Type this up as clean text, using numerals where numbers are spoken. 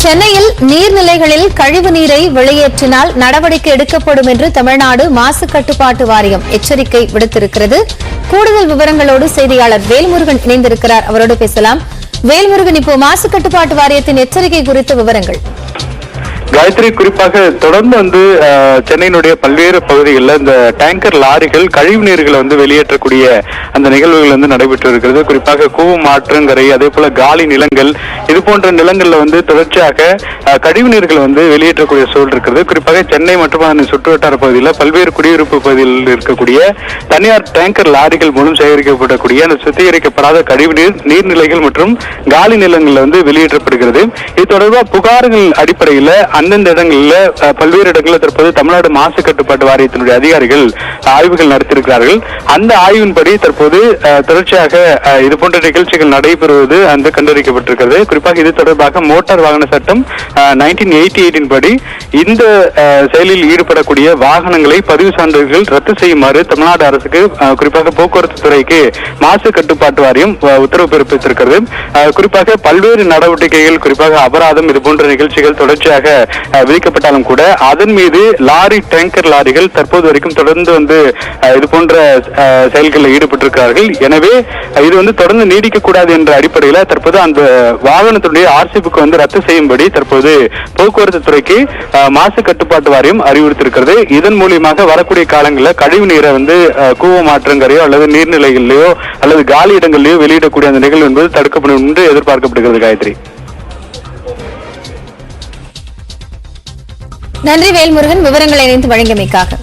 சென்னையில் நீர்நிலைகளில் கழிவு நீரை வெளியேற்றினால் நடவடிக்கை எடுக்கப்படும் என்று தமிழ்நாடு மாசு கட்டுப்பாட்டு வாரியம் எச்சரிக்கை விடுத்திருக்கிறது. கூடுதல் விவரங்களோடு செய்தியாளர் வேல்முருகன் இணைந்திருக்கிறார். அவரோடு பேசலாம். வேல்முருகன், இப்போ மாசு கட்டுப்பாட்டு வாரியத்தின் எச்சரிக்கை குறித்த விவரங்கள். காயத்ரி, குறிப்பாக தொடர்ந்து சென்னையினுடைய பல்வேறு பகுதிகளில் இந்த டேங்கர் லாரிகள் கழிவு நீர்களை வெளியேற்றக்கூடிய அந்த நிகழ்வுகள் நடைபெற்று இருக்கிறது. குறிப்பாக கூவம் ஆற்றங்கரை, அதே போல காலி நிலங்கள், இது போன்ற நிலங்கள்ல தொடர்ச்சியாக கழிவு நீர்கள் வெளியேற்றக்கூடிய சூழல் இருக்கிறது. குறிப்பாக சென்னை மற்றும் அதன் சுற்றுவட்டார பகுதியில் பல்வேறு குடியிருப்பு பகுதிகளில் இருக்கக்கூடிய தனியார் டேங்கர் லாரிகள் மூலம் சேகரிக்கப்படக்கூடிய அந்த சுத்திகரிக்கப்படாத கழிவு நீர் நீர்நிலைகள் மற்றும் காலி நிலங்கள்ல வெளியேற்றப்படுகிறது. இது தொடர்பாக புகார்கள் அடிப்படையில் அந்தந்த இடங்களில் பல்வேறு இடங்களில் தற்போது தமிழ்நாடு மாசு கட்டுப்பாட்டு வாரியத்தினுடைய அதிகாரிகள் ஆய்வுகள் நடத்தியிருக்கிறார்கள். அந்த ஆய்வின்படி தற்போது தொடர்ச்சியாக இது போன்ற நிகழ்ச்சிகள் நடைபெறுவது கண்டறிக்கப்பட்டிருக்கிறது. குறிப்பாக இது தொடர்பாக மோட்டார் வாகன சட்டம் 1988 படி இந்த செயலில் ஈடுபடக்கூடிய வாகனங்களை பதிவு சான்றிதழ்கள் ரத்து செய்யுமாறு தமிழ்நாடு அரசுக்கு குறிப்பாக போக்குவரத்து துறைக்கு மாசு கட்டுப்பாட்டு வாரியம் உத்தரவு பிறப்பித்திருக்கிறது. குறிப்பாக பல்வேறு நடவடிக்கைகள், குறிப்பாக அபராதம், இது போன்ற நிகழ்ச்சிகள் தொடர்ச்சியாக விதிக்கப்பட்டாலும் கூட அதன் மீது லாரி டேங்கர் லாரிகள் தற்போது வரைக்கும் தொடர்ந்து இது போன்ற செயல்களில் ஈடுபட்டிருக்கிறார்கள். எனவே இது தொடர்ந்து நீடிக்க கூடாது என்ற அடிப்படையில் தற்போது அந்த வாகனத்துடைய ஆர்சிபுக்கு ரத்து செய்யும்படி தற்போது போக்குவரத்து துறைக்கு மாசு கட்டுப்பாட்டு வாரியம் அறிவுறுத்திருக்கிறது. இதன் மூலியமாக வரக்கூடிய காலங்களில் கழிவு நீரை கூவம் ஆற்றங்கரையோ அல்லது நீர்நிலைகளிலேயோ அல்லது காலி இடங்களிலேயோ வெளியிடக்கூடிய அந்த நிகழ்வு என்பது தடுக்கப்படும் என்று எதிர்பார்க்கப்படுகிறது. காயத்ரி, நன்றி வேல்முருகன், விவரங்களை இணைந்து வழங்கியமைக்காக.